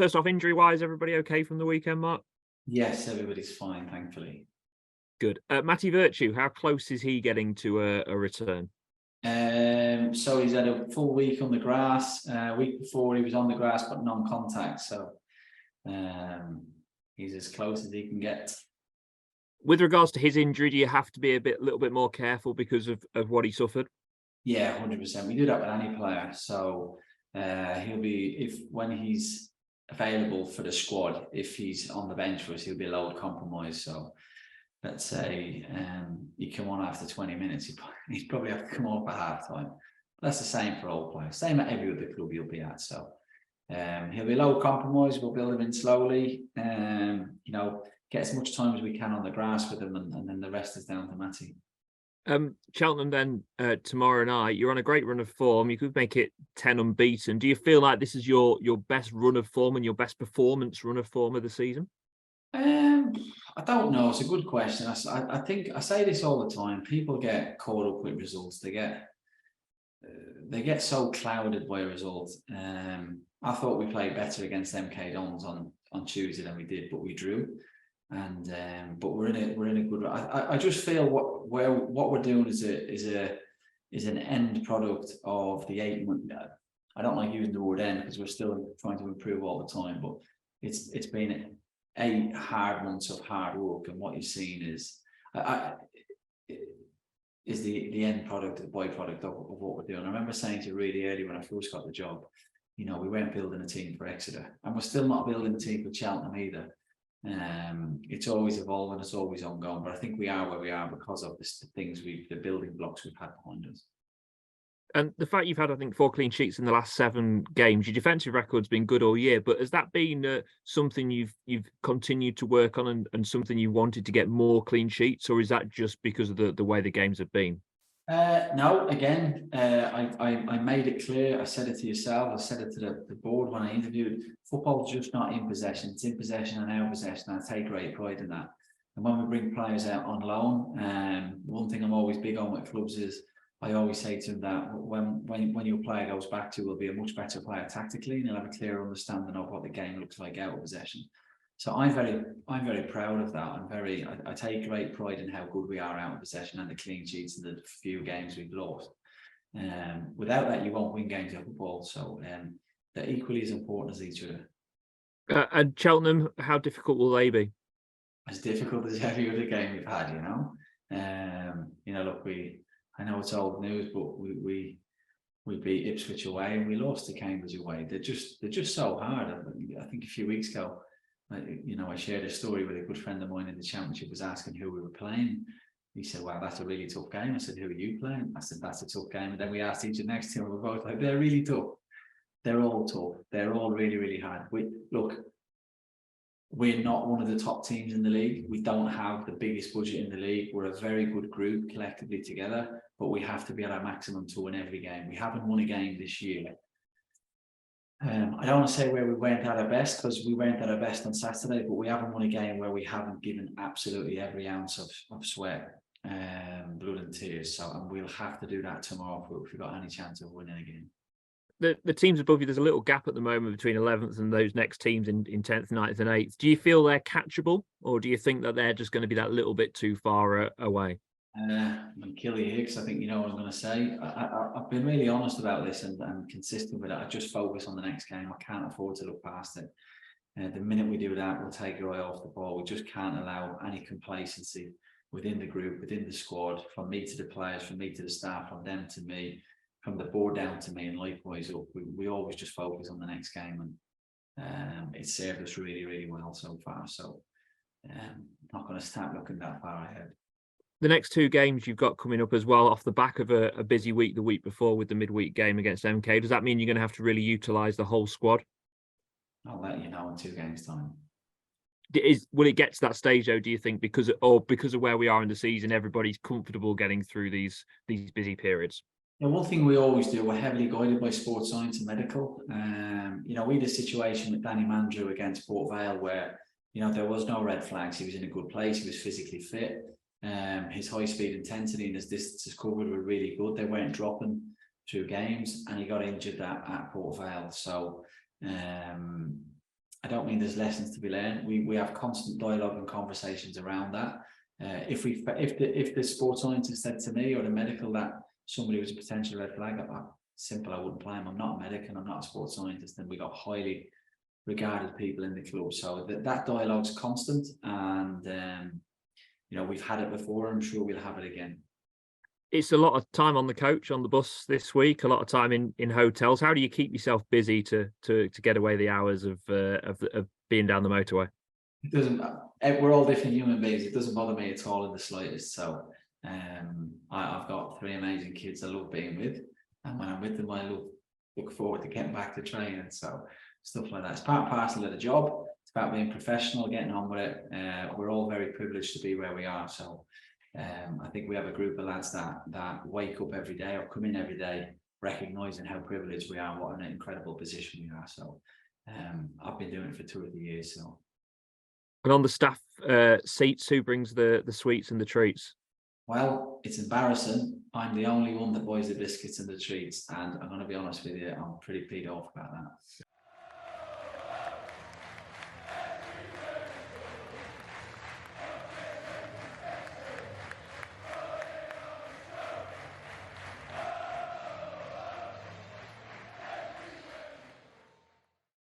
First off, injury-wise, everybody okay from the weekend, Mark? Yes, everybody's fine, thankfully. Good. Matty Virtue, how close is he getting to a return? So he's had a full week on the grass. Week before he was on the grass but non-contact, so he's as close as he can get. With regards to his injury, do you have to be little bit more careful because of what he suffered? Yeah, 100%. We do that with any player. So he'll be, when he's available for the squad, if he's on the bench for us, he'll be load compromised. So let's say you come on after 20 minutes, he'd probably have to come off at half time. That's the same for all players. Same at every other club you'll be at. So he'll be low compromised. We'll build him in slowly. Get as much time as we can on the grass with him, and then the rest is down to Matty. Cheltenham then tomorrow night. You're on a great run of form. You could make it 10 unbeaten. Do you feel like this is your best run of form and your best performance run of form of the season? I don't know. It's a good question. I think I say this all the time. People get caught up with results. They get so clouded by results. I thought we played better against MK Dons on Tuesday than we did, but we drew. And but we're in a good. I just feel what we're doing is an end product of the 8 months. I don't like using the word end because we're still trying to improve all the time, but it's been 8 hard months of hard work, and what you've seen is the end product, the byproduct of what we're doing. I remember saying to you really early when I first got the job, we weren't building a team for Exeter, and we're still not building a team for Cheltenham either. It's always evolving, it's always ongoing, but I think we are where we are because of the building blocks we've had behind us. And the fact you've had, I think, 4 clean sheets in the last 7 games, your defensive record's been good all year, but has that been something you've continued to work on and something you wanted to get more clean sheets, or is that just because of the way the games have been? No, again, I made it clear. I said it to yourself. I said it to the board when I interviewed. Football's just not in possession. It's in possession and our possession. I take great pride in that. And when we bring players out on loan, one thing I'm always big on with clubs is I always say to them that when your player goes back to, will be a much better player tactically, and he'll have a clearer understanding of what the game looks like out of possession. So I'm very proud of that. I take great pride in how good we are out of possession and the clean sheets and the few games we've lost. Without that, you won't win games of football. So they're equally as important as each other. And Cheltenham, how difficult will they be? As difficult as every other game we've had, Look, I know it's old news, but we beat Ipswich away and we lost to Cambridge away. They're just so hard. I think a few weeks ago, I shared a story with a good friend of mine in the championship, was asking who we were playing. He said, "Wow, that's a really tough game." I said, "Who are you playing?" I said, "That's a tough game." And then we asked each of the next team, and we're both like, "They're really tough. They're all tough. They're all really, really hard." We're not one of the top teams in the league. We don't have the biggest budget in the league. We're a very good group collectively together, but we have to be at our maximum to win every game. We haven't won a game this year. I don't want to say where we weren't at our best, because we weren't at our best on Saturday, but we haven't won a game where we haven't given absolutely every ounce of sweat, blood and tears. And we'll have to do that tomorrow if we've got any chance of winning again. The teams above you, there's a little gap at the moment between 11th and those next teams in 10th, 9th and 8th. Do you feel they're catchable, or do you think that they're just going to be that little bit too far away? I'm going to kill you here because I think you know what I'm going to say. I've been really honest about this and consistent with it. I just focus on the next game. I can't afford to look past it. The minute we do that, we'll take your eye off the ball. We just can't allow any complacency within the group, within the squad, from me to the players, from me to the staff, from them to me, from the board down to me, and likewise up. We always just focus on the next game, and it's served us really, really well so far. So I'm not going to start looking that far ahead. The next 2 games you've got coming up as well, off the back of a busy week the week before with the midweek game against MK. Does that mean you're going to have to really utilise the whole squad? I'll let you know in 2 games' time. Will it get to that stage though, do you think, because of where we are in the season, everybody's comfortable getting through these busy periods? One thing we always do, we're heavily guided by sports science and medical. We had a situation with Danny Mandrew against Port Vale where, there was no red flags. He was in a good place. He was physically fit. His high speed intensity and his distances covered were really good. They weren't dropping through games, and he got injured at Port Vale. So I don't mean there's lessons to be learned. We have constant dialogue and conversations around that. If the sports scientist said to me, or the medical, that somebody was a potential red flag, simple, I wouldn't play him. I'm not a medic and I'm not a sports scientist, and we got highly regarded people in the club. So that dialogue's constant, and we've had it before. I'm sure we'll have it again. It's a lot of time on the coach, on the bus this week, a lot of time in hotels. How do you keep yourself busy to get away the hours of being down the motorway? It doesn't. We're all different human beings. It doesn't bother me at all in the slightest. So, I've got 3 amazing kids I love being with, and when I'm with them, I look forward to getting back to training. So, stuff like that. It's part and parcel of the job. It's about being professional, getting on with it. We're all very privileged to be where we are. So, I think we have a group of lads that wake up every day or come in every day, recognizing how privileged we are, what an incredible position we are. So, I've been doing it for 2 or 3 years. So. And on the staff seats, who brings the sweets and the treats? Well, it's embarrassing. I'm the only one that buys the biscuits and the treats, and I'm going to be honest with you, I'm pretty peed off about that.